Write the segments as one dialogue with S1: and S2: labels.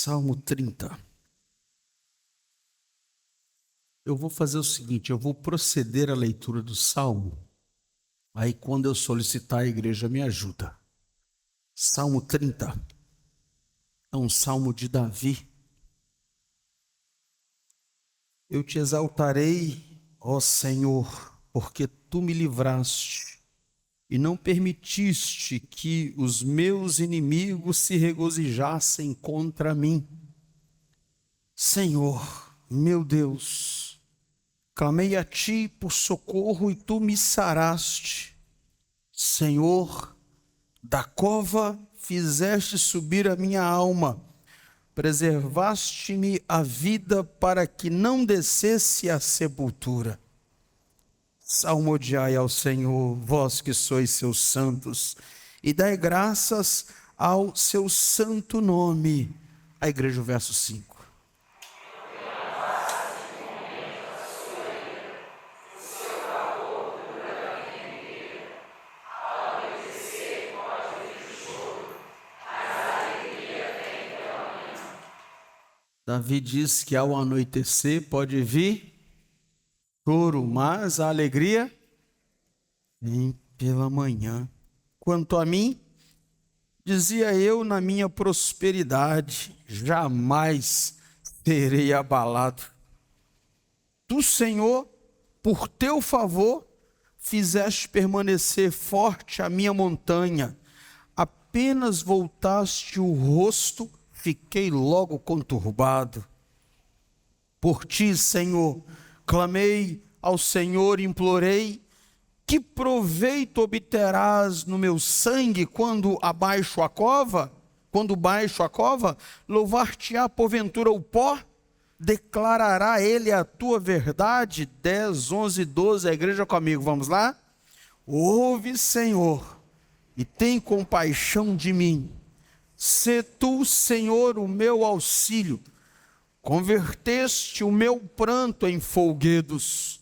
S1: Salmo 30. Eu vou fazer o seguinte, eu vou proceder à leitura do Salmo, aí quando eu solicitar a igreja me ajuda. Salmo 30 é um salmo de Davi. Eu te exaltarei, ó Senhor, porque tu me livraste e não permitiste que os meus inimigos se regozijassem contra mim. Senhor, meu Deus, clamei a ti por socorro e tu me saraste. Senhor, da cova fizeste subir a minha alma, preservaste-me a vida para que não descesse à sepultura. Salmodiai ao Senhor, vós que sois seus santos, e dai graças ao seu santo nome. A igreja, o verso 5. Davi diz que ao anoitecer pode vir choro, mas a alegria vem pela manhã. Quanto a mim, dizia eu na minha prosperidade, jamais serei abalado. Tu, Senhor, por teu favor, fizeste permanecer forte a minha montanha. Apenas voltaste o rosto, fiquei logo conturbado. Por ti, Senhor, clamei ao Senhor, implorei. Que proveito obterás no meu sangue quando abaixo a cova? Quando baixo a cova, louvar-te-á porventura o pó? Declarará ele a tua verdade? 10, 11, 12, a igreja comigo, vamos lá? Ouve, Senhor, e tem compaixão de mim. Sê tu, Senhor, o meu auxílio. Converteste o meu pranto em folguedos.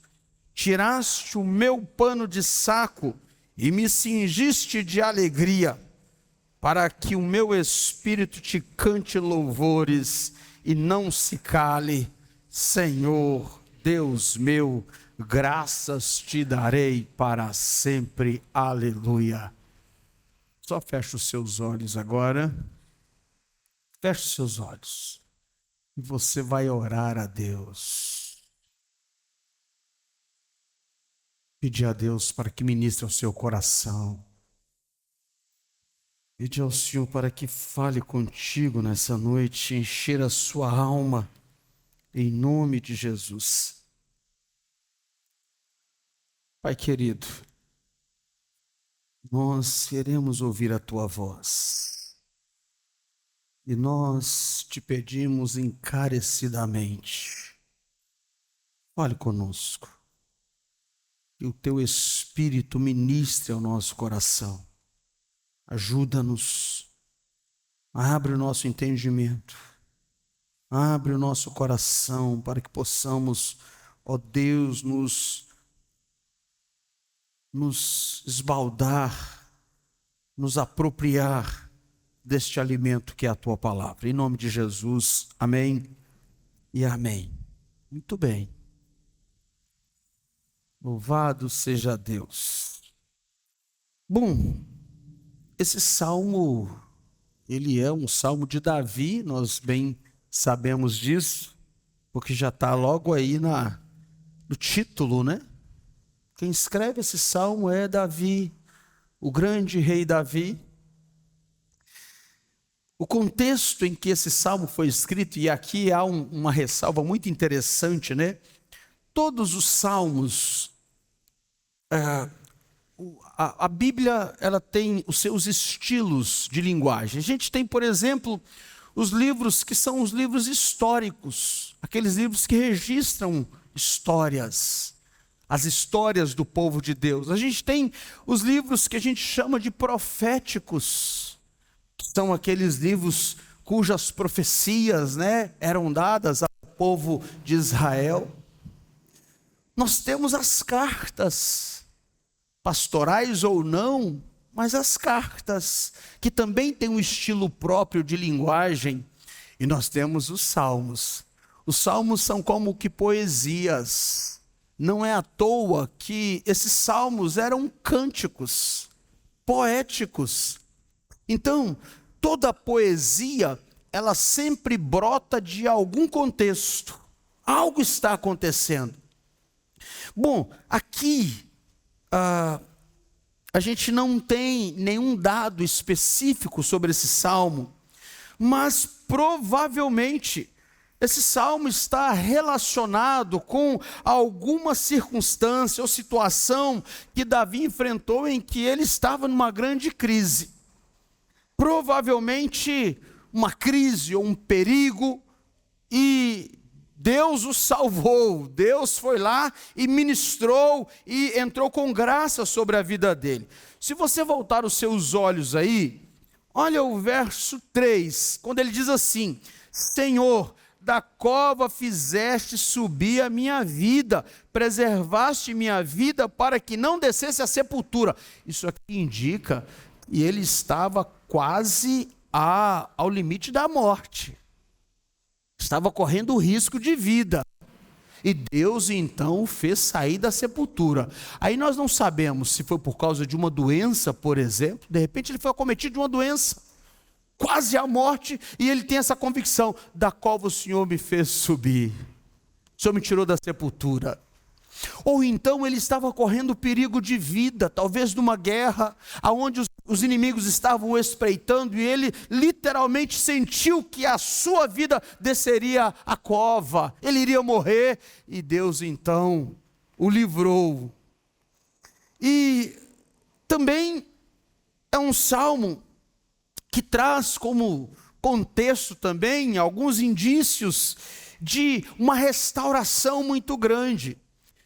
S1: Tiraste o meu pano de saco e me cingiste de alegria, para que o meu espírito te cante louvores e não se cale. Senhor, Deus meu, graças te darei para sempre. Aleluia. Só fecha os seus olhos agora. Feche os seus olhos. E você vai orar a Deus. Pedir a Deus para que ministre ao seu coração. Pedir ao Senhor para que fale contigo nessa noite, encher a sua alma, em nome de Jesus. Pai querido, nós queremos ouvir a tua voz. E nós te pedimos encarecidamente, fale conosco. Que o teu Espírito ministre ao nosso coração. Ajuda-nos. Abre o nosso entendimento. Abre o nosso coração para que possamos, ó Deus, nos esbaldar, nos apropriar deste alimento que é a tua palavra. Em nome de Jesus, amém e amém. Muito bem. Louvado seja Deus. Bom, esse salmo, ele é um salmo de Davi, nós bem sabemos disso, porque já está logo aí no título, né? Quem escreve esse salmo é Davi, o grande rei Davi. O contexto em que esse salmo foi escrito, e aqui há uma ressalva muito interessante, né? Todos os salmos, a Bíblia, ela tem os seus estilos de linguagem. A gente tem, por exemplo, os livros que são os livros históricos, aqueles livros que registram histórias, as histórias do povo de Deus. A gente tem os livros que a gente chama de proféticos, que são aqueles livros cujas profecias, né, eram dadas ao povo de Israel. Nós temos as cartas, pastorais ou não, mas as cartas, que também têm um estilo próprio de linguagem. E nós temos os salmos. Os salmos são como que poesias. Não é à toa que esses salmos eram cânticos poéticos. Então, toda poesia, ela sempre brota de algum contexto. Algo está acontecendo. Bom, aqui a gente não tem nenhum dado específico sobre esse salmo, mas provavelmente esse salmo está relacionado com alguma circunstância ou situação que Davi enfrentou em que ele estava numa grande crise. Provavelmente uma crise ou um perigo, e Deus o salvou. Deus foi lá e ministrou e entrou com graça sobre a vida dele. Se você voltar os seus olhos aí, olha o verso 3, quando ele diz assim: Senhor, da cova fizeste subir a minha vida, preservaste minha vida para que não descesse à sepultura. Isso aqui indica que ele estava quase ao limite da morte. Estava correndo risco de vida. E Deus então o fez sair da sepultura. Aí nós não sabemos se foi por causa de uma doença, por exemplo. De repente ele foi acometido de uma doença, quase à morte, e ele tem essa convicção: da qual o Senhor me fez subir, o Senhor me tirou da sepultura. Ou então ele estava correndo perigo de vida, talvez numa guerra, onde os inimigos estavam o espreitando, e ele literalmente sentiu que a sua vida desceria à cova, ele iria morrer, e Deus então o livrou. E também é um salmo que traz como contexto também alguns indícios de uma restauração muito grande.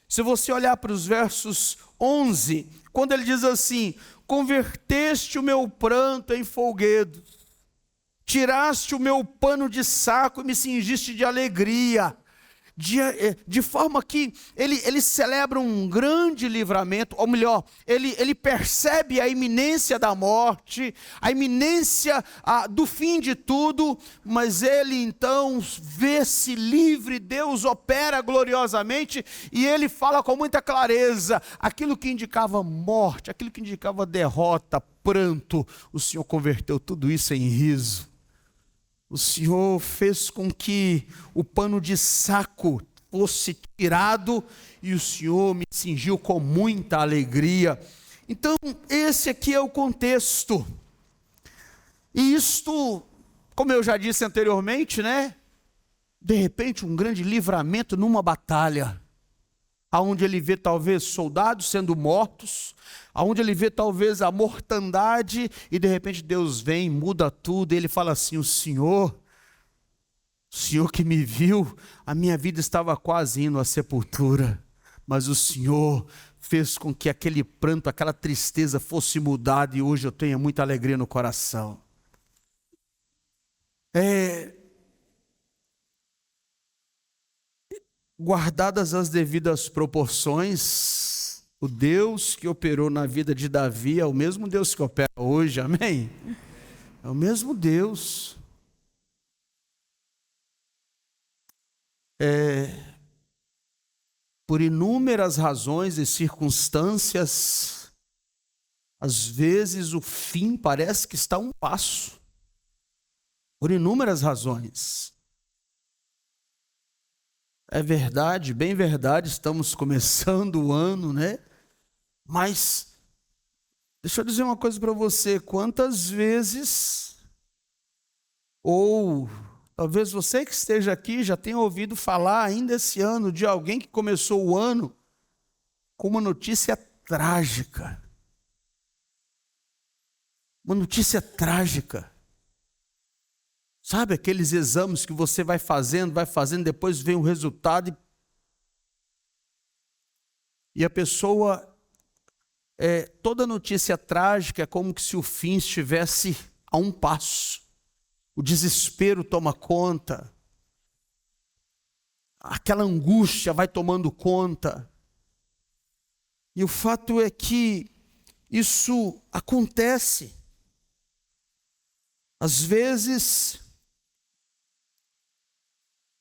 S1: Se você olhar para os versos 11, quando ele diz assim: converteste o meu pranto em folguedos, tiraste o meu pano de saco e me cingiste de alegria. De forma que ele celebra um grande livramento, ou melhor, ele percebe a iminência da morte, a iminência do fim de tudo, mas ele então vê-se livre. Deus opera gloriosamente, e ele fala com muita clareza: aquilo que indicava morte, aquilo que indicava derrota, pranto, o Senhor converteu tudo isso em riso. O Senhor fez com que o pano de saco fosse tirado, e o Senhor me cingiu com muita alegria. Então, esse aqui é o contexto. E isto, como eu já disse anteriormente, né? De repente, um grande livramento numa batalha, aonde ele vê talvez soldados sendo mortos, aonde ele vê talvez a mortandade, e de repente Deus vem, muda tudo, e ele fala assim: o Senhor que me viu, a minha vida estava quase indo à sepultura, mas o Senhor fez com que aquele pranto, aquela tristeza fosse mudada, e hoje eu tenho muita alegria no coração. Guardadas as devidas proporções, o Deus que operou na vida de Davi é o mesmo Deus que opera hoje, amém? É o mesmo Deus. Por inúmeras razões e circunstâncias, às vezes o fim parece que está a um passo, por inúmeras razões. É verdade, bem verdade, estamos começando o ano, né? Mas, deixa eu dizer uma coisa para você: quantas vezes, ou talvez você que esteja aqui já tenha ouvido falar ainda esse ano de alguém que começou o ano com uma notícia trágica. Uma notícia trágica. Sabe aqueles exames que você vai fazendo, depois vem o resultado e a pessoa, toda notícia trágica é como se o fim estivesse a um passo. O desespero toma conta, aquela angústia vai tomando conta. E o fato é que isso acontece. Às vezes,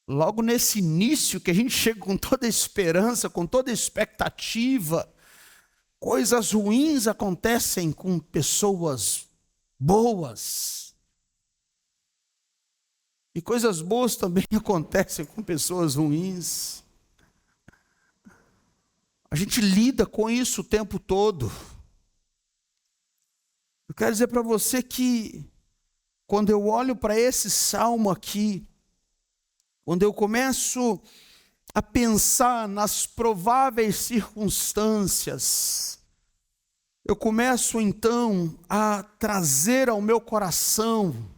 S1: logo nesse início que a gente chega com toda a esperança, com toda a expectativa, coisas ruins acontecem com pessoas boas. E coisas boas também acontecem com pessoas ruins. A gente lida com isso o tempo todo. Eu quero dizer para você que, quando eu olho para esse salmo aqui, quando eu começo a pensar nas prováveis circunstâncias, eu começo então a trazer ao meu coração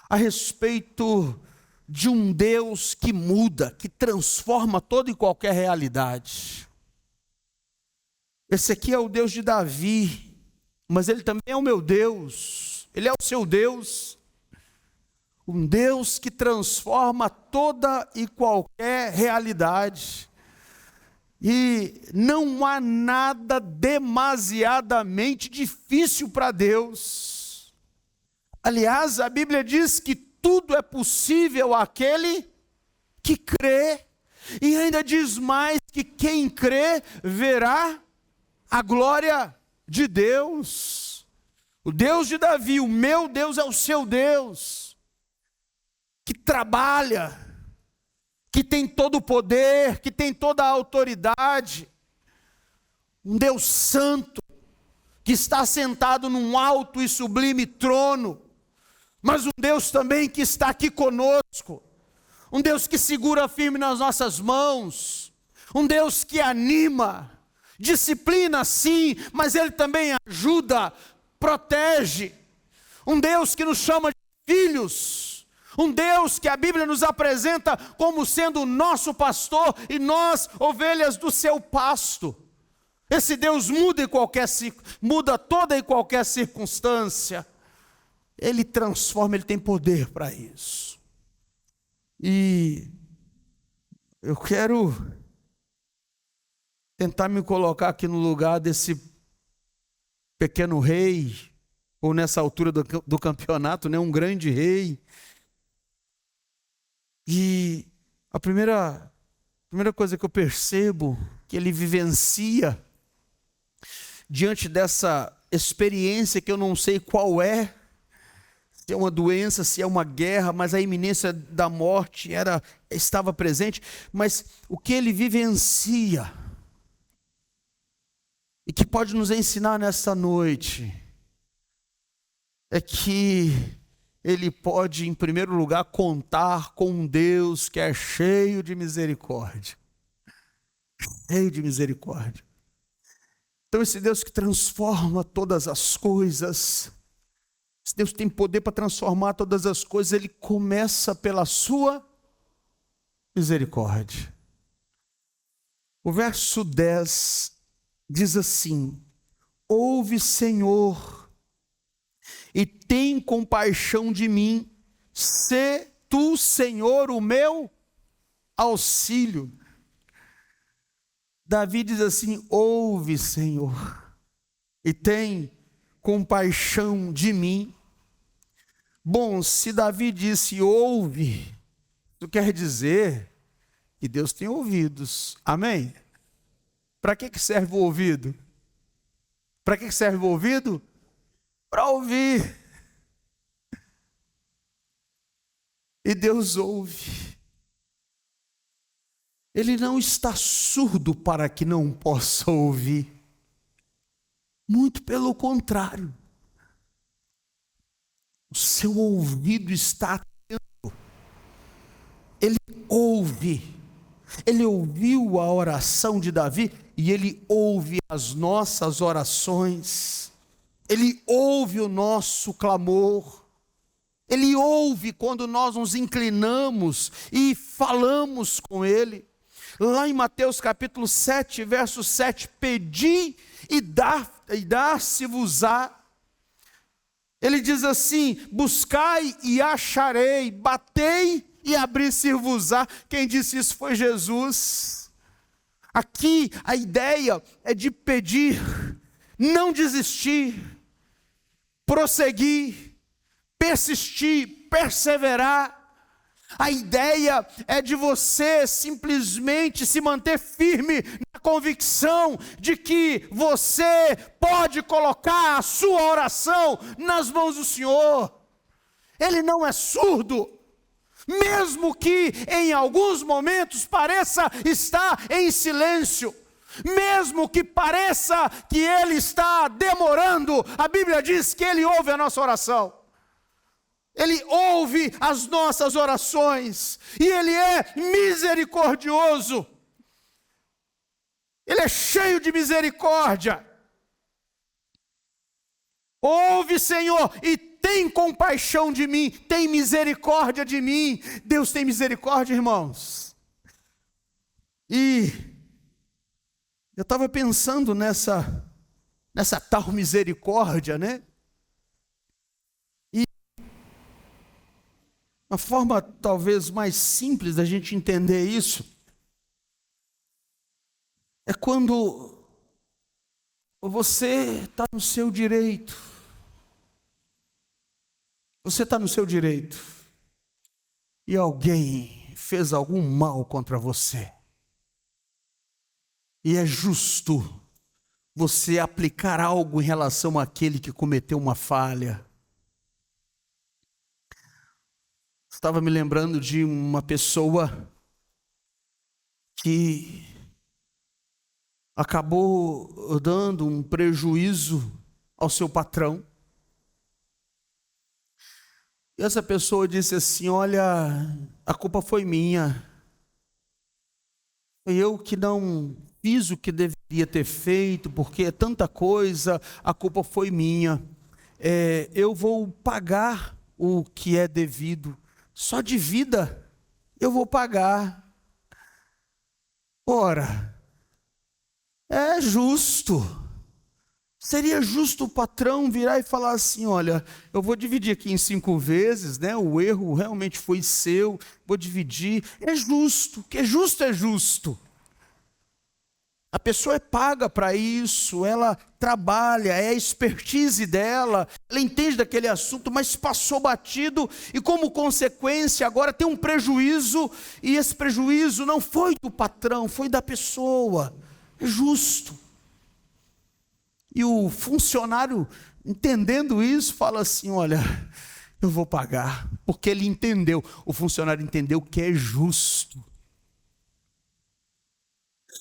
S1: a respeito de um Deus que muda, que transforma toda e qualquer realidade. Esse aqui é o Deus de Davi, mas ele também é o meu Deus, ele é o seu Deus. Um Deus que transforma toda e qualquer realidade. E não há nada demasiadamente difícil para Deus. Aliás, a Bíblia diz que tudo é possível àquele que crê. E ainda diz mais que quem crê verá a glória de Deus. O Deus de Davi, o meu Deus é o seu Deus, que trabalha, que tem todo o poder, que tem toda a autoridade, um Deus santo, que está sentado num alto e sublime trono, mas um Deus também que está aqui conosco, um Deus que segura firme nas nossas mãos, um Deus que anima, disciplina sim, mas Ele também ajuda, protege, um Deus que nos chama de filhos, um Deus que a Bíblia nos apresenta como sendo o nosso pastor e nós, ovelhas do seu pasto. Esse Deus muda toda e qualquer circunstância. Ele transforma, Ele tem poder para isso. E eu quero tentar me colocar aqui no lugar desse pequeno rei, ou nessa altura do campeonato, né, um grande rei. E a primeira coisa que eu percebo que ele vivencia diante dessa experiência que eu não sei qual é, se é uma doença, se é uma guerra, mas a iminência da morte estava presente, mas o que ele vivencia e que pode nos ensinar nesta noite é que ele pode, em primeiro lugar, contar com um Deus que é cheio de misericórdia. Cheio de misericórdia. Então, esse Deus que transforma todas as coisas, esse Deus tem poder para transformar todas as coisas, ele começa pela sua misericórdia. O verso 10 diz assim: ouve, Senhor, e tem compaixão de mim, sê tu, Senhor, o meu auxílio. Davi diz assim: ouve, Senhor, e tem compaixão de mim. Bom, se Davi disse ouve, isso quer dizer que Deus tem ouvidos, amém? Para que serve o ouvido? Para que serve o ouvido? Para ouvir. E Deus ouve. Ele não está surdo para que não possa ouvir. Muito pelo contrário. O seu ouvido está atento. Ele ouve. Ele ouviu a oração de Davi e ele ouve as nossas orações. Ele ouve o nosso clamor. Ele ouve quando nós nos inclinamos e falamos com Ele. Lá em Mateus capítulo 7, verso 7, pedi e dar-se-vos-á. Ele diz assim: buscai e acharei, batei e abrir-se-vos-á. Quem disse isso foi Jesus. Aqui a ideia é de pedir, não desistir, prosseguir, persistir, perseverar. A ideia é de você simplesmente se manter firme na convicção de que você pode colocar a sua oração nas mãos do Senhor. Ele não é surdo, mesmo que em alguns momentos pareça estar em silêncio, mesmo que pareça que Ele está demorando, a Bíblia diz que Ele ouve a nossa oração. Ele ouve as nossas orações, e Ele é misericordioso, Ele é cheio de misericórdia. Ouve, Senhor, e tem compaixão de mim, tem misericórdia de mim. Deus tem misericórdia, irmãos. E eu estava pensando nessa tal misericórdia, né? Uma forma talvez mais simples da gente entender isso é quando você está no seu direito. Você está no seu direito e alguém fez algum mal contra você. E é justo você aplicar algo em relação àquele que cometeu uma falha. Estava me lembrando de uma pessoa que acabou dando um prejuízo ao seu patrão. E essa pessoa disse assim: olha, a culpa foi minha. Foi eu que não fiz o que deveria ter feito, porque é tanta coisa, a culpa foi minha. Eu vou pagar o que é devido. Só de vida eu vou pagar. Ora, é justo. Seria justo o patrão virar e falar assim: olha, eu vou dividir aqui em 5 vezes, né? O erro realmente foi seu, vou dividir. É justo, que é justo é justo. A pessoa é paga para isso, ela trabalha, é a expertise dela, ela entende daquele assunto, mas passou batido e como consequência agora tem um prejuízo, e esse prejuízo não foi do patrão, foi da pessoa. É justo. E o funcionário, entendendo isso, fala assim: olha, eu vou pagar, porque ele entendeu, o funcionário entendeu que é justo.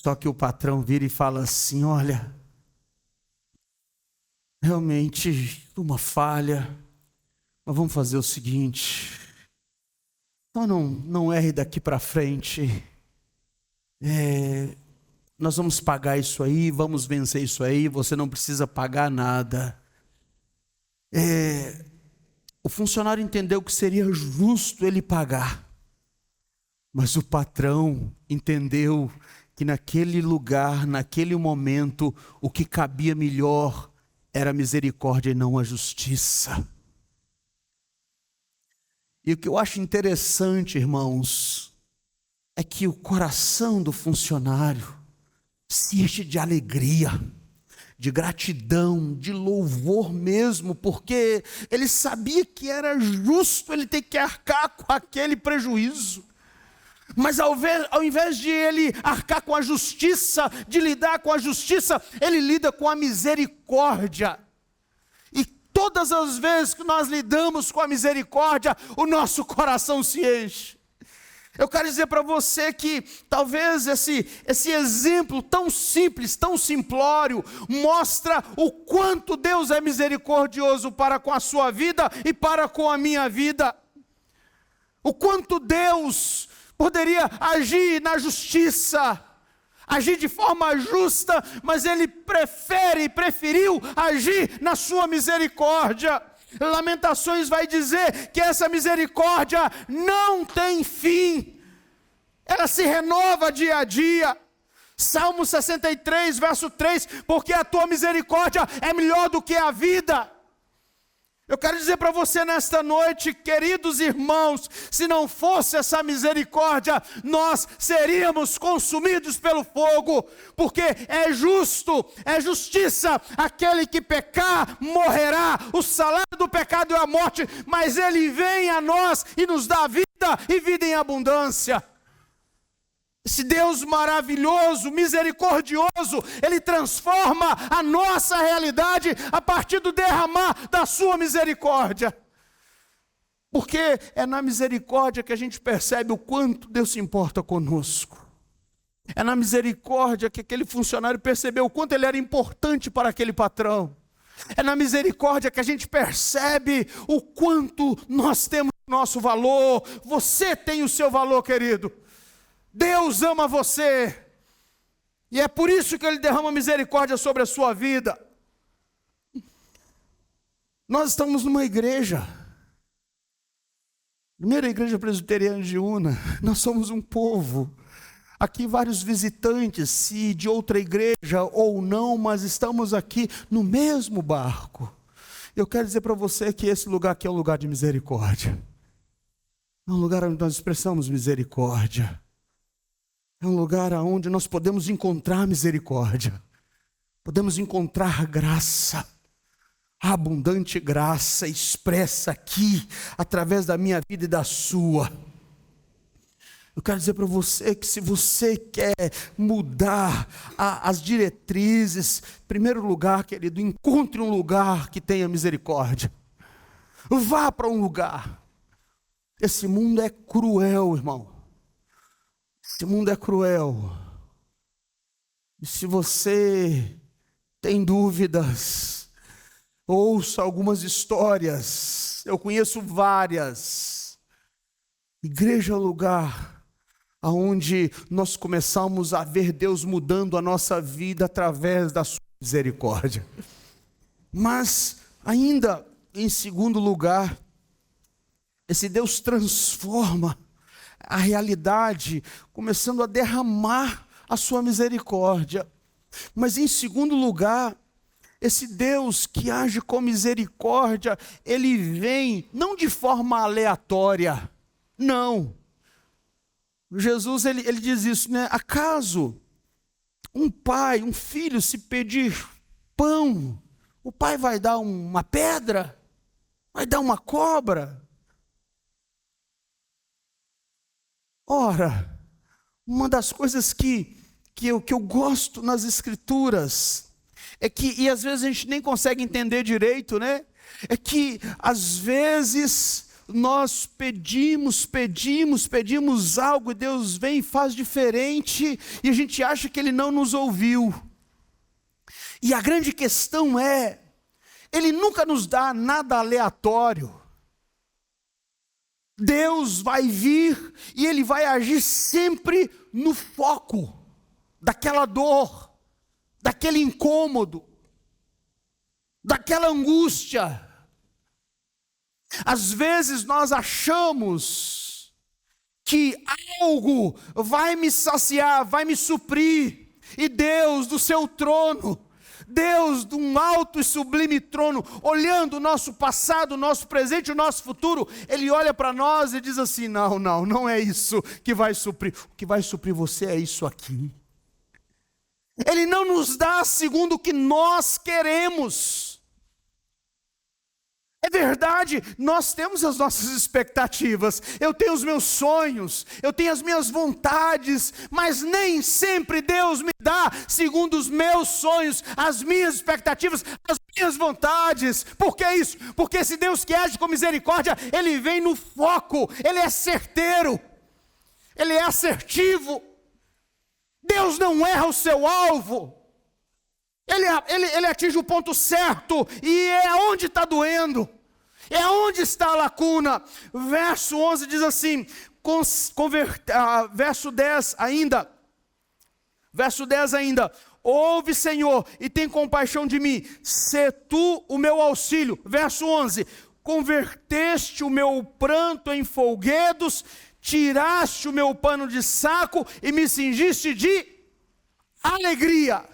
S1: Só que o patrão vira e fala assim: olha, realmente uma falha, mas vamos fazer o seguinte, então não erre daqui para frente, nós vamos pagar isso aí, vamos vencer isso aí, você não precisa pagar nada. O funcionário entendeu que seria justo ele pagar, mas o patrão entendeu que naquele lugar, naquele momento, o que cabia melhor era a misericórdia e não a justiça. E o que eu acho interessante, irmãos, é que o coração do funcionário se enche de alegria, de gratidão, de louvor mesmo, porque ele sabia que era justo ele ter que arcar com aquele prejuízo. Mas ao invés de ele arcar com a justiça, de lidar com a justiça, ele lida com a misericórdia. E todas as vezes que nós lidamos com a misericórdia, o nosso coração se enche. Eu quero dizer para você que talvez esse exemplo tão simples, tão simplório, mostra o quanto Deus é misericordioso para com a sua vida e para com a minha vida. O quanto Deus poderia agir na justiça, agir de forma justa, mas Ele preferiu agir na sua misericórdia. Lamentações vai dizer que essa misericórdia não tem fim, ela se renova dia a dia. Salmo 63, verso 3, porque a tua misericórdia é melhor do que a vida. Eu quero dizer para você nesta noite, queridos irmãos, se não fosse essa misericórdia, nós seríamos consumidos pelo fogo, porque é justo, é justiça, aquele que pecar morrerá, o salário do pecado é a morte, mas Ele vem a nós e nos dá a vida vida e vida em abundância. Esse Deus maravilhoso, misericordioso, Ele transforma a nossa realidade a partir do derramar da sua misericórdia. Porque é na misericórdia que a gente percebe o quanto Deus se importa conosco. É na misericórdia que aquele funcionário percebeu o quanto ele era importante para aquele patrão. É na misericórdia que a gente percebe o quanto nós temos o nosso valor. Você tem o seu valor, querido. Deus ama você. E é por isso que Ele derrama misericórdia sobre a sua vida. Nós estamos numa igreja. Primeira igreja presbiteriana de Una. Nós somos um povo. Aqui vários visitantes, se de outra igreja ou não, mas estamos aqui no mesmo barco. Eu quero dizer para você que esse lugar aqui é um lugar de misericórdia. É um lugar onde nós expressamos misericórdia. É um lugar onde nós podemos encontrar misericórdia. Podemos encontrar graça. A abundante graça expressa aqui, através da minha vida e da sua. Eu quero dizer para você que se você quer mudar as diretrizes, em primeiro lugar, querido, encontre um lugar que tenha misericórdia. Vá para um lugar. Esse mundo é cruel, irmão. Esse mundo é cruel. E se você tem dúvidas, ouça algumas histórias. Eu conheço várias. Igreja é o lugar onde nós começamos a ver Deus mudando a nossa vida através da sua misericórdia. Mas, ainda em segundo lugar, esse Deus transforma a realidade, começando a derramar a sua misericórdia. Mas em segundo lugar, esse Deus que age com misericórdia, Ele vem não de forma aleatória, não. Jesus, ele diz isso, né? Acaso um pai, um filho, se pedir pão, o pai vai dar uma pedra? Vai dar uma cobra? Ora, uma das coisas que eu gosto nas Escrituras é que, e às vezes a gente nem consegue entender direito, né? É que às vezes nós pedimos algo e Deus vem e faz diferente e a gente acha que Ele não nos ouviu. E a grande questão é, Ele nunca nos dá nada aleatório. Deus vai vir e Ele vai agir sempre no foco daquela dor, daquele incômodo, daquela angústia. Às vezes nós achamos que algo vai me saciar, vai me suprir, e Deus do seu trono, Deus de um alto e sublime trono, olhando o nosso passado, o nosso presente, o nosso futuro, Ele olha para nós e diz assim, não é isso que vai suprir, o que vai suprir você é isso aqui. Ele não nos dá segundo o que nós queremos. É verdade, nós temos as nossas expectativas, eu tenho os meus sonhos, eu tenho as minhas vontades, mas nem sempre Deus me dá segundo os meus sonhos, as minhas expectativas, as minhas vontades. Por que isso? Porque esse Deus que age com misericórdia, Ele vem no foco, Ele é certeiro, Ele é assertivo. Deus não erra o seu alvo. Ele atinge o ponto certo, e é onde está doendo, é onde está a lacuna. Verso 11 diz assim, verso 10 ainda, ouve, Senhor, e tem compaixão de mim, sê tu o meu auxílio. Verso 11, converteste o meu pranto em folguedos, tiraste o meu pano de saco e me cingiste de alegria.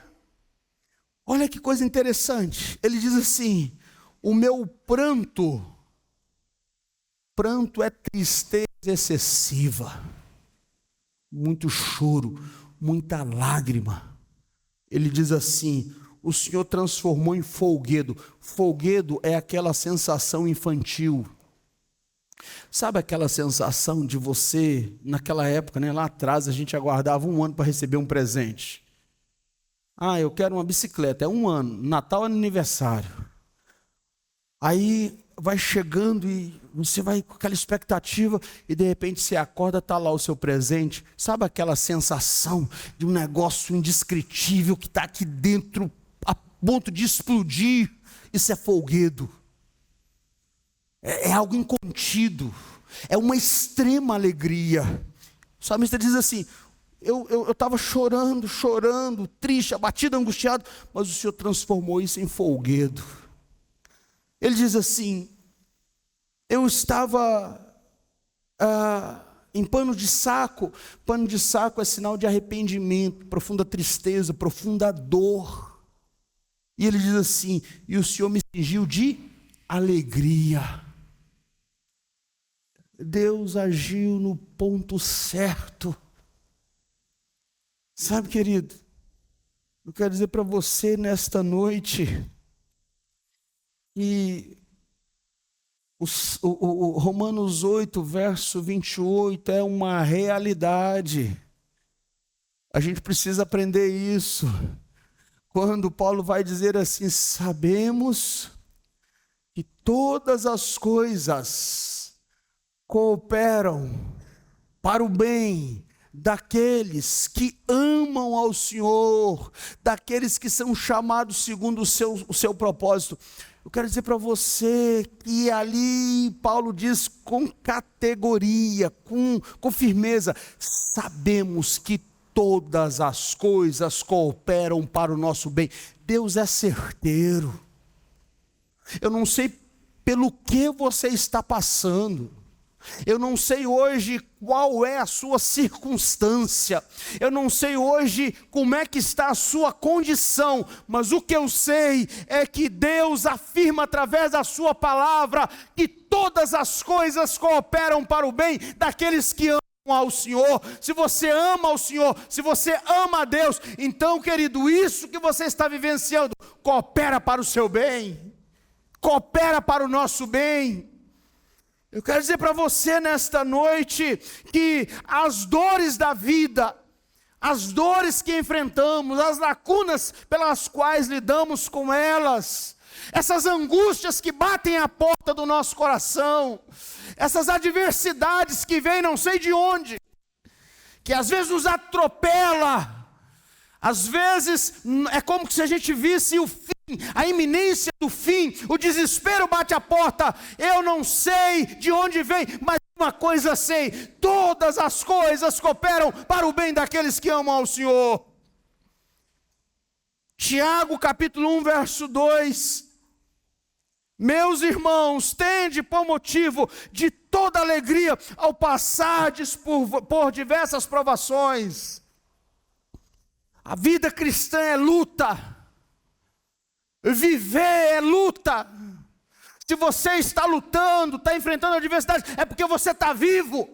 S1: Olha que coisa interessante, ele diz assim, o meu pranto é tristeza excessiva, muito choro, muita lágrima. Ele diz assim, o Senhor transformou em folguedo. Folguedo é aquela sensação infantil, Sabe aquela sensação de você, naquela época, né, lá atrás, a gente aguardava um ano para receber um presente. Ah, eu quero uma bicicleta, é um ano, Natal é aniversário. Aí vai chegando e você vai com aquela expectativa e de repente você acorda, está lá o seu presente. Sabe aquela sensação de um negócio indescritível que está aqui dentro a ponto de explodir? Isso é folguedo. É algo incontido. É uma extrema alegria. O salmista diz assim: eu estava chorando, triste, abatido, angustiado, mas o Senhor transformou isso em folguedo. Ele diz assim: eu estava em pano de saco é sinal de arrependimento, profunda tristeza, profunda dor. E ele diz assim: e o Senhor me cingiu de alegria. Deus agiu no ponto certo. Sabe, querido, eu quero dizer para você nesta noite que o Romanos 8, verso 28 é uma realidade. A gente precisa aprender isso. Quando Paulo vai dizer assim: sabemos que todas as coisas cooperam para o bem daqueles que amam ao Senhor, daqueles que são chamados segundo o seu propósito. Eu quero dizer para você que ali Paulo diz com categoria, com firmeza: sabemos que todas as coisas cooperam para o nosso bem. Deus é certeiro. Eu não sei pelo que você está passando. Eu não sei hoje qual é a sua circunstância, eu não sei hoje como é que está a sua condição, mas o que eu sei é que Deus afirma através da sua palavra que todas as coisas cooperam para o bem daqueles que amam ao Senhor. Se você ama ao Senhor, se você ama a Deus, então, querido, isso que você está vivenciando coopera para o seu bem, coopera para o nosso bem. Eu quero dizer para você nesta noite que as dores da vida, as dores que enfrentamos, as lacunas pelas quais lidamos com elas, essas angústias que batem à porta do nosso coração, essas adversidades que vêm não sei de onde, que às vezes nos atropela, às vezes é como se a gente visse o fim, a iminência do fim, o desespero bate à porta. Eu não sei de onde vem, mas uma coisa sei: todas as coisas cooperam para o bem daqueles que amam ao Senhor. Tiago capítulo 1, verso 2: meus irmãos, tende por motivo de toda alegria ao passardes por diversas provações. A vida cristã é luta. Viver é luta. Se você está lutando, está enfrentando adversidade, é porque você está vivo.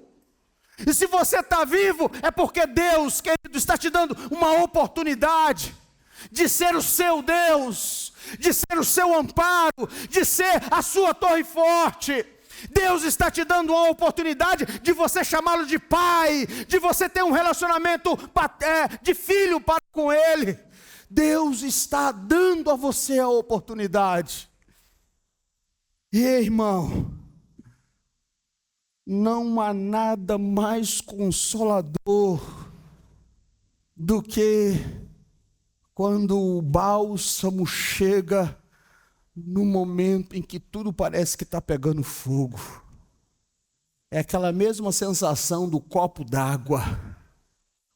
S1: E se você está vivo, é porque Deus, querido, está te dando uma oportunidade de ser o seu Deus, de ser o seu amparo, de ser a sua torre forte. Deus está te dando uma oportunidade de você chamá-lo de pai, de você ter um relacionamento de filho para com Ele. Deus está dando a você a oportunidade. E irmão, não há nada mais consolador do que quando o bálsamo chega no momento em que tudo parece que está pegando fogo. É aquela mesma sensação do copo d'água,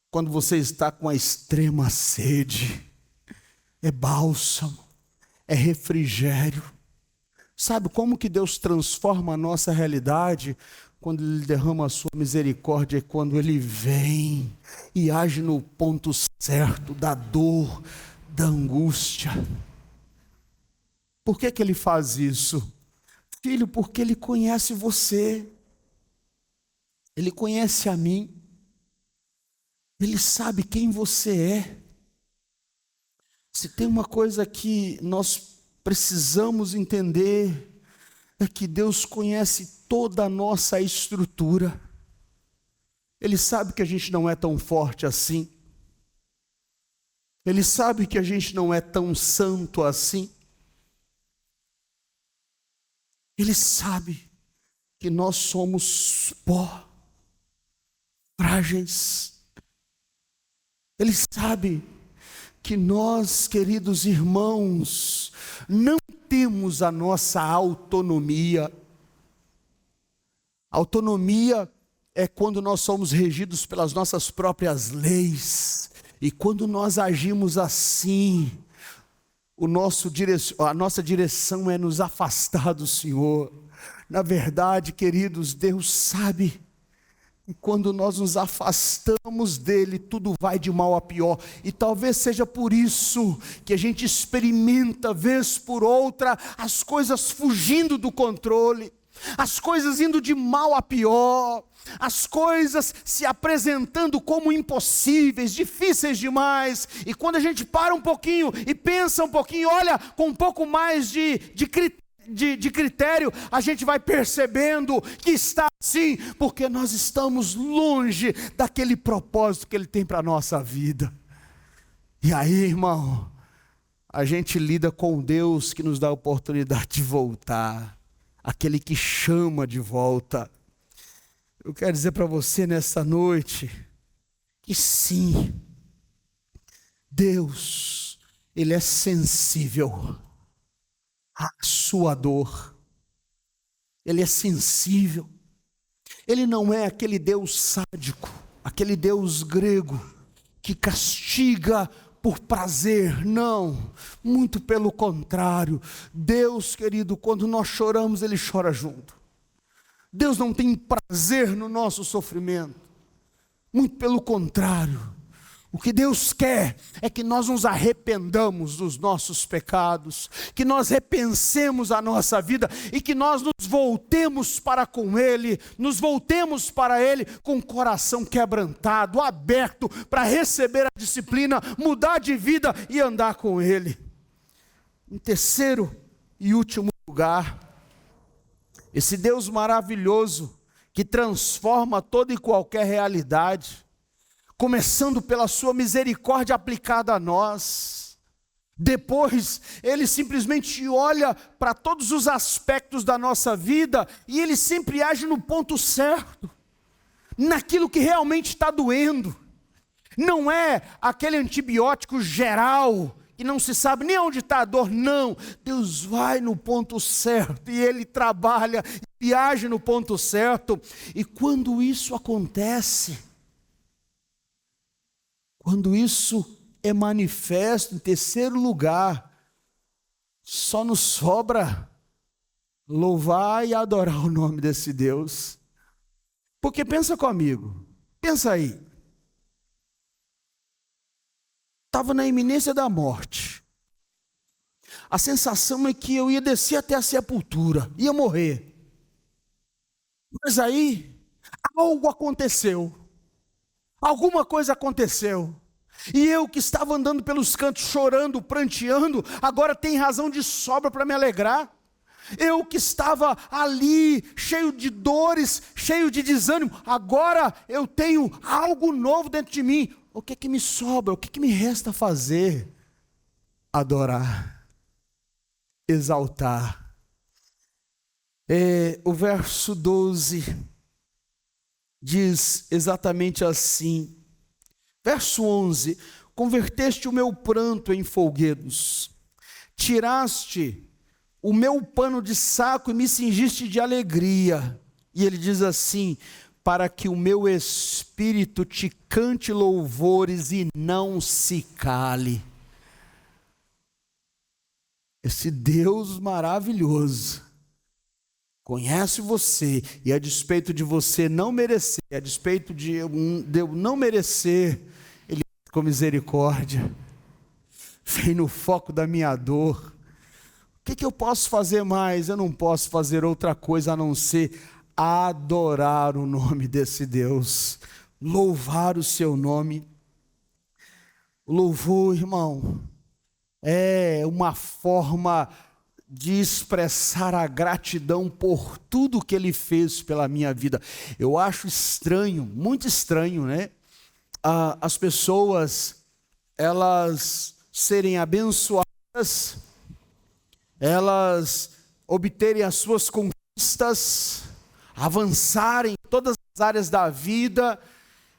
S1: quando você está com a extrema sede. É bálsamo, é refrigério. Sabe como que Deus transforma a nossa realidade? Quando Ele derrama a sua misericórdia, é quando Ele vem e age no ponto certo da dor, da angústia. Por que Ele faz isso? Filho, porque Ele conhece você, Ele conhece a mim, Ele sabe quem você é. Se tem uma coisa que nós precisamos entender, é que Deus conhece toda a nossa estrutura. Ele sabe que a gente não é tão forte assim. Ele sabe que a gente não é tão santo assim. Ele sabe que nós somos pó, frágeis. Ele sabe que nós, queridos irmãos, não temos a nossa autonomia. Autonomia é quando nós somos regidos pelas nossas próprias leis. E quando nós agimos assim, a nossa direção é nos afastar do Senhor. Na verdade, queridos, Deus sabe que quando nós nos afastamos dele, tudo vai de mal a pior. E talvez seja por isso que a gente experimenta, vez por outra, as coisas fugindo do controle, as coisas indo de mal a pior, as coisas se apresentando como impossíveis, difíceis demais. E quando a gente para um pouquinho e pensa um pouquinho, olha com um pouco mais de critério, a gente vai percebendo que está assim, porque nós estamos longe daquele propósito que Ele tem para a nossa vida. E aí, irmão, a gente lida com Deus que nos dá a oportunidade de voltar, aquele que chama de volta. Eu quero dizer para você nessa noite, que sim, Deus, Ele é sensível a sua dor, Ele é sensível. Ele não é aquele Deus sádico, aquele Deus grego que castiga por prazer, não, muito pelo contrário. Deus, querido, quando nós choramos, Ele chora junto. Deus não tem prazer no nosso sofrimento, muito pelo contrário. O que Deus quer é que nós nos arrependamos dos nossos pecados, que nós repensemos a nossa vida e que nós nos voltemos para com Ele, nos voltemos para Ele com o coração quebrantado, aberto para receber a disciplina, mudar de vida e andar com Ele. Em terceiro e último lugar, esse Deus maravilhoso que transforma toda e qualquer realidade, começando pela sua misericórdia aplicada a nós. Depois, Ele simplesmente olha para todos os aspectos da nossa vida e Ele sempre age no ponto certo, naquilo que realmente está doendo. Não é aquele antibiótico geral, que não se sabe nem onde está a dor, não. Deus vai no ponto certo e Ele trabalha e age no ponto certo. E quando isso acontece, quando isso é manifesto, em terceiro lugar, só nos sobra louvar e adorar o nome desse Deus. Porque pensa comigo, pensa aí. Estava na iminência da morte. A sensação é que eu ia descer até a sepultura, ia morrer. Mas aí, algo aconteceu. Alguma coisa aconteceu, e eu que estava andando pelos cantos chorando, pranteando, agora tem razão de sobra para me alegrar. Eu que estava ali, cheio de dores, cheio de desânimo, agora eu tenho algo novo dentro de mim. O que é que me sobra? O que é que me resta fazer? Adorar, exaltar. O verso 12... diz exatamente assim, verso 11, converteste o meu pranto em folguedos, tiraste o meu pano de saco e me cingiste de alegria. E ele diz assim, para que o meu espírito te cante louvores e não se cale. Esse Deus maravilhoso conhece você, e a despeito de você não merecer, a despeito de eu não merecer, Ele com misericórdia, vem no foco da minha dor. O que eu posso fazer mais? Eu não posso fazer outra coisa a não ser adorar o nome desse Deus, louvar o seu nome. O louvor, irmão, é uma forma de expressar a gratidão por tudo que Ele fez pela minha vida. Eu acho estranho, muito estranho, né? As pessoas, elas serem abençoadas, elas obterem as suas conquistas, avançarem em todas as áreas da vida,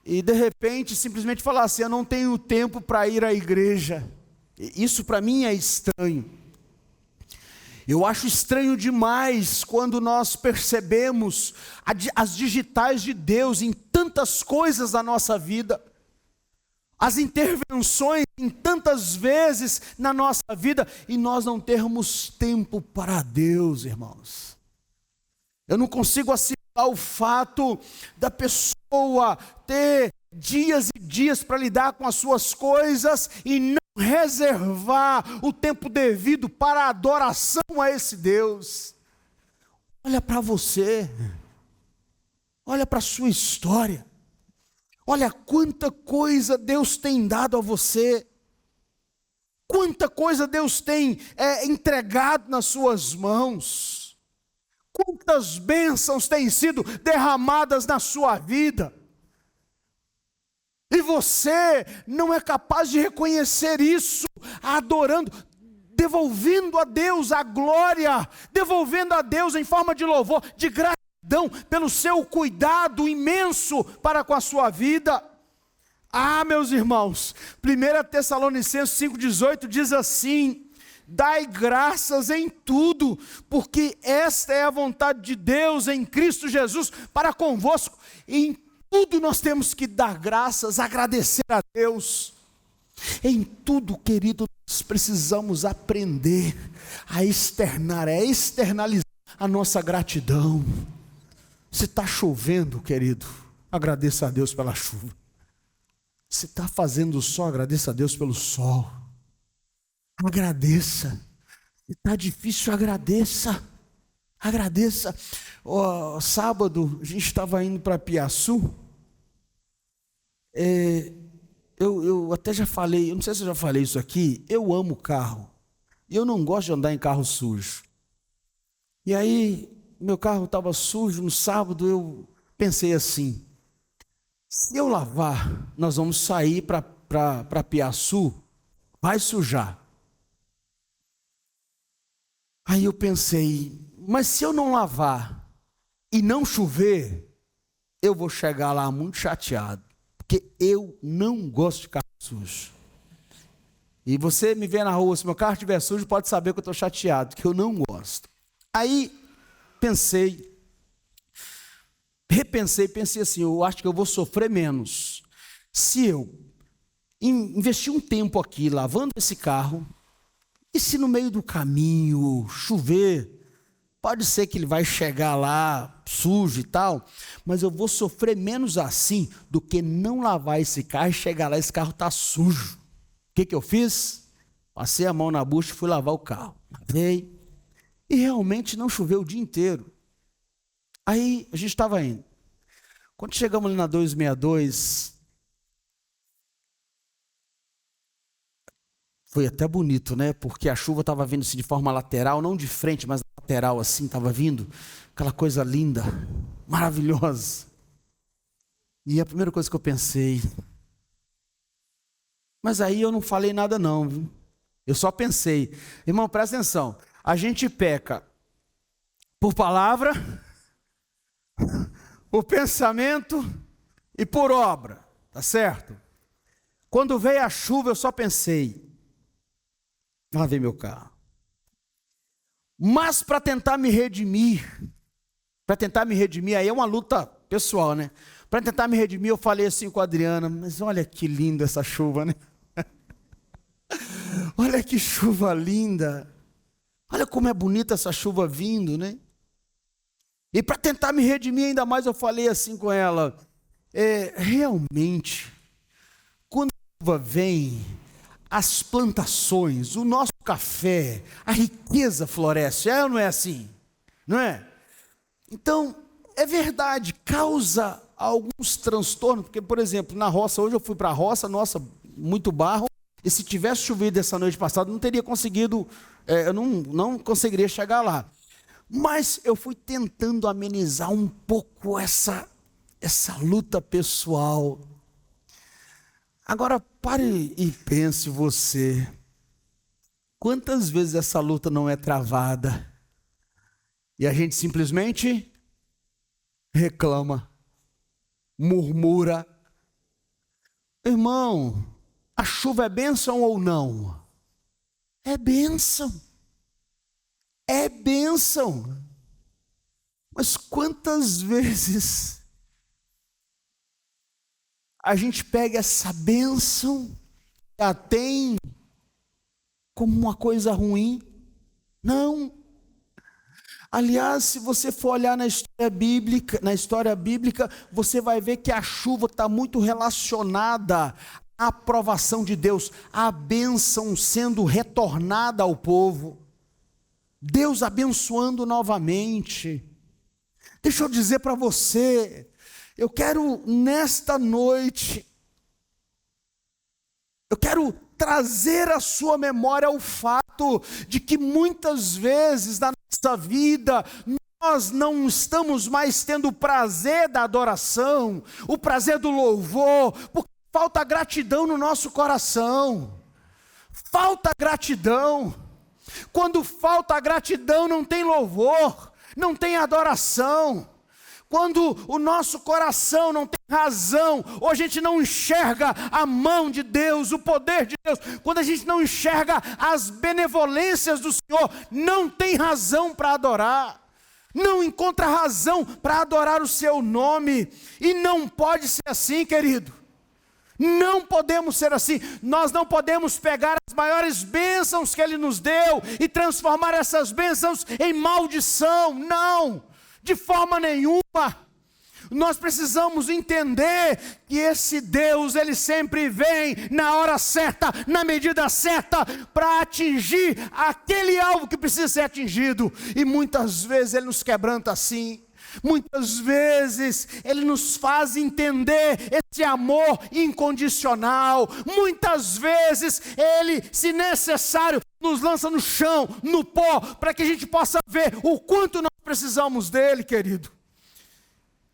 S1: e de repente simplesmente falar assim: eu não tenho tempo para ir à igreja. Isso para mim é estranho. Eu acho estranho demais quando nós percebemos as digitais de Deus em tantas coisas da nossa vida, as intervenções em tantas vezes na nossa vida, e nós não termos tempo para Deus, irmãos. Eu não consigo assimilar o fato da pessoa ter dias e dias para lidar com as suas coisas e não reservar o tempo devido para a adoração a esse Deus. Olha para você, olha para a sua história, olha quanta coisa Deus tem dado a você, quanta coisa Deus tem entregado nas suas mãos, quantas bênçãos têm sido derramadas na sua vida. E você não é capaz de reconhecer isso, adorando, devolvendo a Deus a glória, devolvendo a Deus em forma de louvor, de gratidão pelo seu cuidado imenso para com a sua vida. Ah, meus irmãos, 1 Tessalonicenses 5,18 diz assim: dai graças em tudo, porque esta é a vontade de Deus em Cristo Jesus para convosco. Em tudo nós temos que dar graças, agradecer a Deus. Em tudo, querido, nós precisamos aprender a externalizar a nossa gratidão. Se está chovendo, querido, agradeça a Deus pela chuva. Se está fazendo sol, agradeça a Deus pelo sol. Agradeça. Se está difícil, agradeça. Agradeça. Sábado, a gente estava indo para Piaçu. Eu até já falei, eu não sei se eu já falei isso aqui, eu amo carro. E eu não gosto de andar em carro sujo. E aí, meu carro estava sujo no sábado, eu pensei assim: se eu lavar, nós vamos sair para Piaçu, vai sujar. Aí eu pensei, mas se eu não lavar e não chover, eu vou chegar lá muito chateado, porque eu não gosto de carro sujo. E você me vê na rua, se meu carro estiver sujo, pode saber que eu estou chateado, que eu não gosto. Aí pensei assim: eu acho que eu vou sofrer menos se eu investir um tempo aqui lavando esse carro, e se no meio do caminho chover, pode ser que ele vai chegar lá sujo e tal, mas eu vou sofrer menos assim do que não lavar esse carro e chegar lá e esse carro está sujo. O que eu fiz? Passei a mão na bucha e fui lavar o carro. Lavei, e realmente não choveu o dia inteiro. Aí a gente estava indo. Quando chegamos ali na 262, foi até bonito, né? Porque a chuva estava vindo assim de forma lateral, não de frente, mas lateral assim, estava vindo. Aquela coisa linda, maravilhosa. E a primeira coisa que eu pensei, mas aí eu não falei nada não, viu? Eu só pensei, irmão, presta atenção, a gente peca por palavra, por pensamento e por obra, tá certo? Quando veio a chuva eu só pensei, lavei meu carro. Mas para tentar me redimir, aí é uma luta pessoal, né? Para tentar me redimir, eu falei assim com a Adriana: mas olha que linda essa chuva, né? Olha que chuva linda. Olha como é bonita essa chuva vindo, né? E para tentar me redimir ainda mais, eu falei assim com ela: realmente, quando a chuva vem, as plantações, o nosso café, a riqueza floresce, ou não é assim? Não é? Então, é verdade, causa alguns transtornos, porque, por exemplo, na roça, hoje eu fui para a roça, nossa, muito barro, e se tivesse chovido essa noite passada, não teria conseguido eu não conseguiria chegar lá. Mas eu fui tentando amenizar um pouco essa luta pessoal. Agora pare e pense você, quantas vezes essa luta não é travada e a gente simplesmente reclama, murmura. Irmão, a chuva é bênção ou não? É bênção. É bênção. Mas quantas vezes a gente pega essa bênção e a tem como uma coisa ruim? Não. Aliás, se você for olhar na história bíblica, você vai ver que a chuva está muito relacionada à aprovação de Deus, à bênção sendo retornada ao povo, Deus abençoando novamente. Deixa eu dizer para você, eu quero nesta noite, eu quero trazer à sua memória o fato de que muitas vezes na nossa vida nós não estamos mais tendo o prazer da adoração, o prazer do louvor, porque falta gratidão no nosso coração. Falta gratidão. Quando falta gratidão, não tem louvor, não tem adoração. Quando o nosso coração não tem razão, ou a gente não enxerga a mão de Deus, o poder de Deus, quando a gente não enxerga as benevolências do Senhor, não tem razão para adorar, não encontra razão para adorar o seu nome, e não pode ser assim, querido. Não podemos ser assim. Nós não podemos pegar as maiores bênçãos que Ele nos deu e transformar essas bênçãos em maldição. Não, de forma nenhuma. Nós precisamos entender que esse Deus, Ele sempre vem na hora certa, na medida certa, para atingir aquele alvo que precisa ser atingido. E muitas vezes Ele nos quebranta assim. Muitas vezes Ele nos faz entender esse amor incondicional. Muitas vezes Ele, se necessário, nos lança no chão, no pó, para que a gente possa ver o quanto nós precisamos dEle, querido.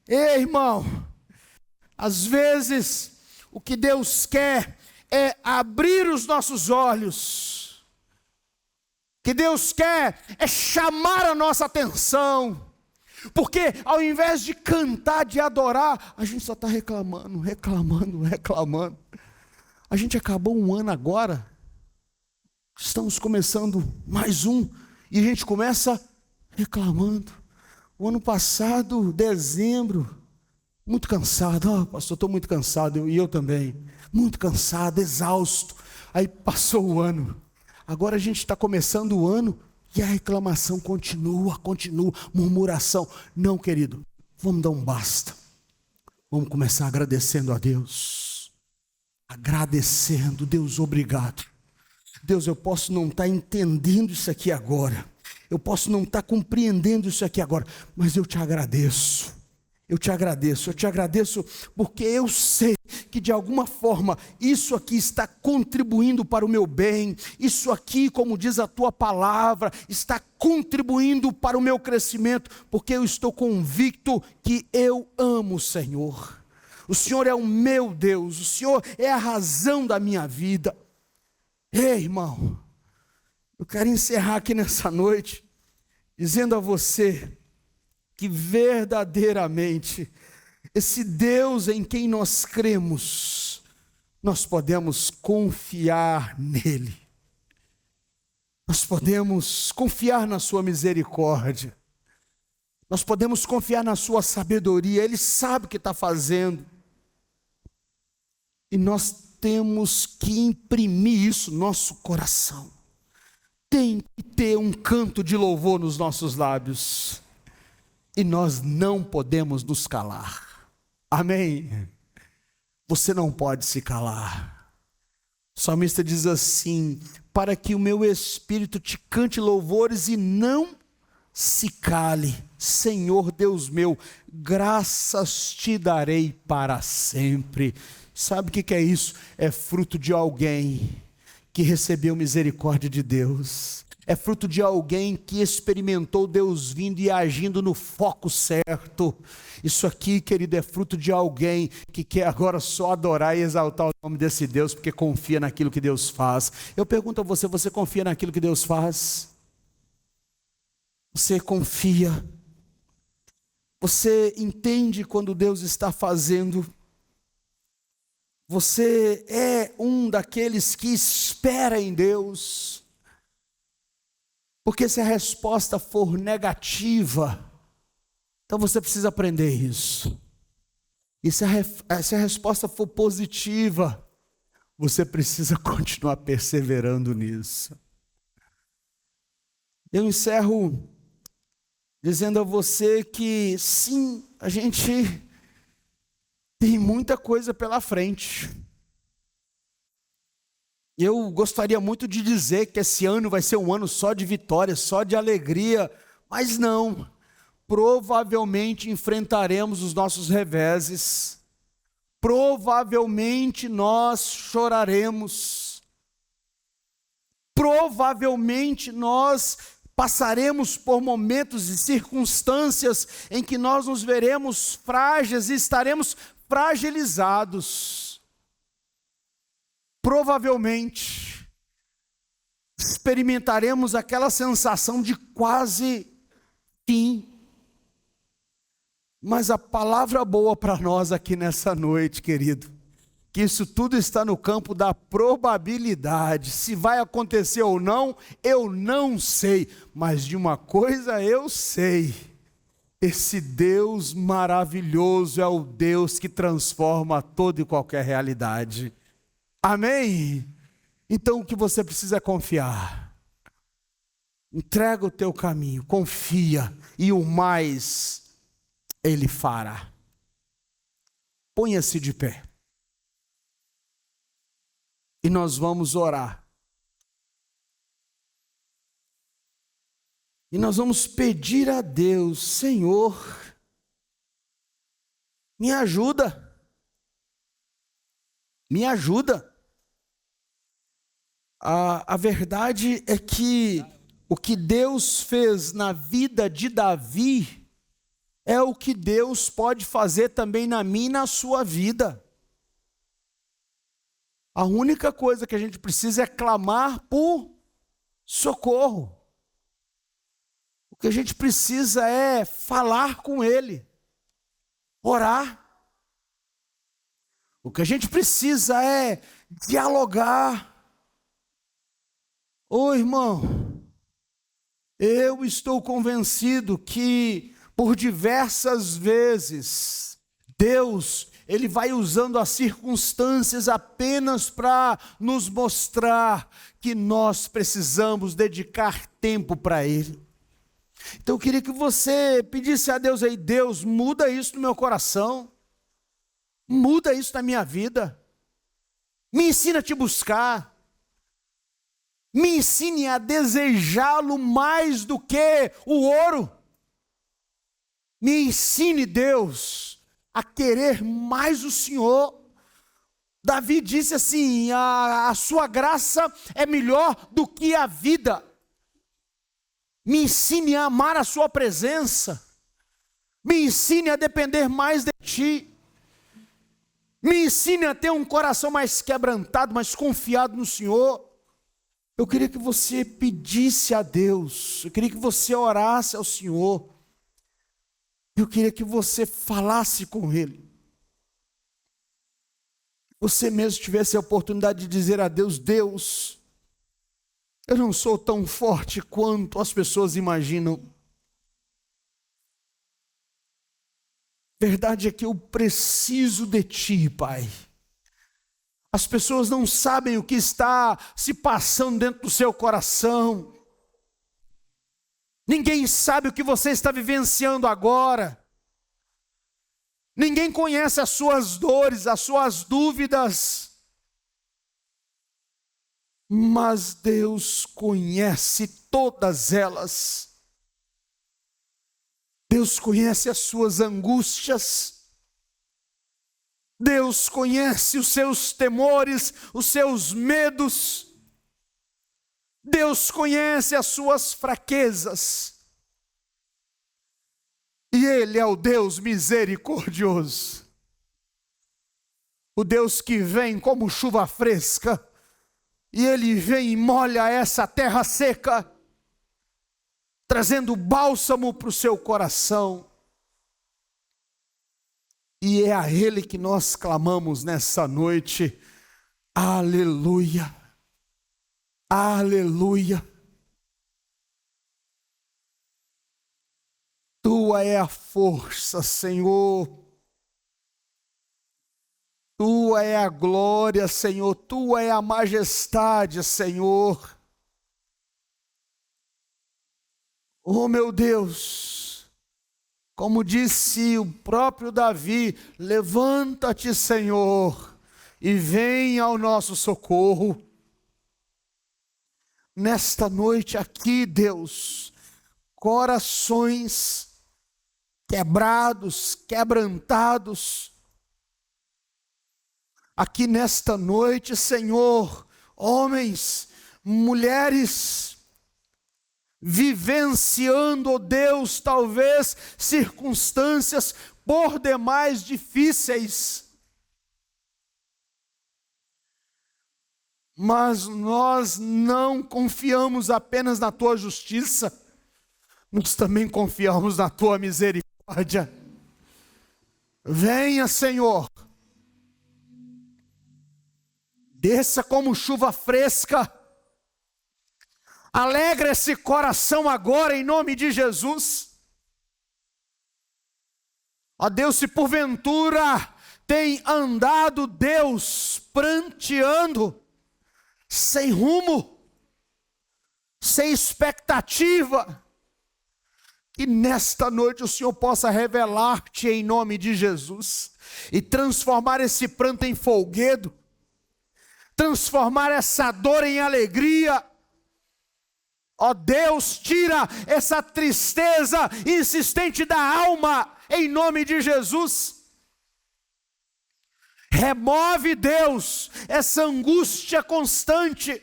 S1: Ei, irmão, às vezes o que Deus quer é abrir os nossos olhos. O que Deus quer é chamar a nossa atenção. Porque ao invés de cantar, de adorar, a gente só está reclamando. A gente acabou um ano agora, estamos começando mais um, e a gente começa reclamando. O ano passado, dezembro, muito cansado. Pastor, estou muito cansado, e eu também. Muito cansado, exausto. Aí passou o ano. Agora a gente está começando o ano, e a reclamação continua, murmuração. Não, querido, vamos dar um basta. Vamos começar agradecendo a Deus. Agradecendo, Deus, obrigado. Deus, eu posso não estar entendendo isso aqui agora. Eu posso não estar compreendendo isso aqui agora. Mas eu te agradeço. Eu te agradeço porque eu sei que de alguma forma isso aqui está contribuindo para o meu bem, isso aqui, como diz a tua palavra, está contribuindo para o meu crescimento, porque eu estou convicto que eu amo o Senhor. O Senhor é o meu Deus, o Senhor é a razão da minha vida. Ei, irmão, eu quero encerrar aqui nessa noite dizendo a você que verdadeiramente esse Deus em quem nós cremos, nós podemos confiar nele. Nós podemos confiar na sua misericórdia. Nós podemos confiar na sua sabedoria. Ele sabe o que está fazendo. E nós temos que imprimir isso no nosso coração. Tem que ter um canto de louvor nos nossos lábios. E nós não podemos nos calar. Amém? Você não pode se calar. O salmista diz assim: para que o meu espírito te cante louvores e não se cale, Senhor Deus meu, graças te darei para sempre. Sabe o que é isso? É fruto de alguém que recebeu misericórdia de Deus. é fruto de alguém que experimentou Deus vindo e agindo no foco certo. Isso aqui, querido, é fruto de alguém que quer agora só adorar e exaltar o nome desse Deus, porque confia naquilo que Deus faz. Eu pergunto a você, você confia naquilo que Deus faz? Você confia? Você entende quando Deus está fazendo? Você é um daqueles que espera em Deus? Porque se a resposta for negativa, então você precisa aprender isso. E se a resposta for positiva, você precisa continuar perseverando nisso. Eu encerro dizendo a você que sim, a gente tem muita coisa pela frente. Eu gostaria muito de dizer que esse ano vai ser um ano só de vitória, só de alegria, mas não. Provavelmente enfrentaremos os nossos reveses, provavelmente nós choraremos, provavelmente nós passaremos por momentos e circunstâncias em que nós nos veremos frágeis e estaremos fragilizados. Provavelmente experimentaremos aquela sensação de quase fim. Mas a palavra boa para nós aqui nessa noite, querido, que isso tudo está no campo da probabilidade. Se vai acontecer ou não, eu não sei, mas de uma coisa eu sei: esse Deus maravilhoso é o Deus que transforma toda e qualquer realidade. Amém? Então o que você precisa é confiar. Entrega o teu caminho, confia, e o mais Ele fará. Ponha-se de pé. E nós vamos orar. E nós vamos pedir a Deus: Senhor, me ajuda. Me ajuda. A verdade é que o que Deus fez na vida de Davi é o que Deus pode fazer também na minha e na sua vida. A única coisa que a gente precisa é clamar por socorro. O que a gente precisa é falar com Ele, orar. O que a gente precisa é dialogar. Ô irmão, eu estou convencido que por diversas vezes Deus, Ele vai usando as circunstâncias apenas para nos mostrar que nós precisamos dedicar tempo para Ele. Então eu queria que você pedisse a Deus aí: Deus, muda isso no meu coração, muda isso na minha vida, me ensina a te buscar, me ensine a desejá-lo mais do que o ouro, me ensine, Deus, a querer mais o Senhor. Davi disse assim: a sua graça é melhor do que a vida. Me ensine a amar a sua presença, me ensine a depender mais de ti, me ensine a ter um coração mais quebrantado, mais confiado no Senhor. Eu queria que você pedisse a Deus, eu queria que você orasse ao Senhor, eu queria que você falasse com Ele. Você mesmo tivesse a oportunidade de dizer a Deus: Deus, eu não sou tão forte quanto as pessoas imaginam. Verdade é que eu preciso de Ti, Pai. As pessoas não sabem o que está se passando dentro do seu coração. Ninguém sabe o que você está vivenciando agora. Ninguém conhece as suas dores, as suas dúvidas. Mas Deus conhece todas elas. Deus conhece as suas angústias. Deus conhece os seus temores, os seus medos. Deus conhece as suas fraquezas. E Ele é o Deus misericordioso. O Deus que vem como chuva fresca. E Ele vem e molha essa terra seca, trazendo bálsamo para o seu coração. E é a Ele que nós clamamos nessa noite. Aleluia, aleluia. Tua é a força, Senhor. Tua é a glória, Senhor. Tua é a majestade, Senhor. Oh, meu Deus, como disse o próprio Davi, levanta-te, Senhor, e vem ao nosso socorro. Nesta noite aqui, Deus, corações quebrados, quebrantados. Aqui nesta noite, Senhor, homens, mulheres, vivenciando, oh Deus, talvez circunstâncias por demais difíceis. Mas nós não confiamos apenas na Tua justiça, nós também confiamos na Tua misericórdia. Venha, Senhor, desça como chuva fresca, alegra esse coração agora em nome de Jesus. Ó Deus, se porventura tem andado, Deus, pranteando, sem rumo, sem expectativa, que nesta noite o Senhor possa revelar-te em nome de Jesus, e transformar esse pranto em folguedo, transformar essa dor em alegria. Ó Deus, tira essa tristeza insistente da alma, em nome de Jesus. Remove, Deus, essa angústia constante.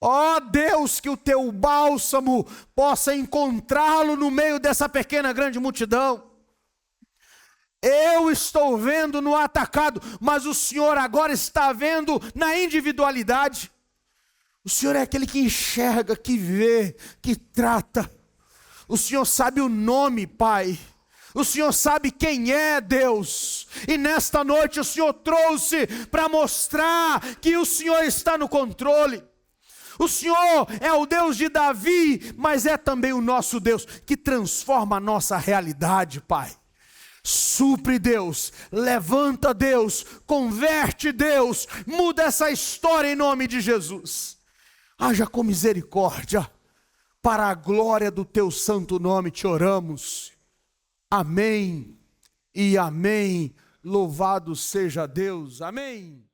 S1: Ó Deus, que o teu bálsamo possa encontrá-lo no meio dessa pequena grande multidão. Eu estou vendo no atacado, mas o Senhor agora está vendo na individualidade. O Senhor é aquele que enxerga, que vê, que trata. O Senhor sabe o nome, Pai. O Senhor sabe quem é Deus. E nesta noite o Senhor trouxe para mostrar que o Senhor está no controle. O Senhor é o Deus de Davi, mas é também o nosso Deus que transforma a nossa realidade, Pai. Supre, Deus, levanta, Deus, converte, Deus, muda essa história em nome de Jesus. Haja com misericórdia, para a glória do teu santo nome te oramos. Amém e amém. Louvado seja Deus. Amém.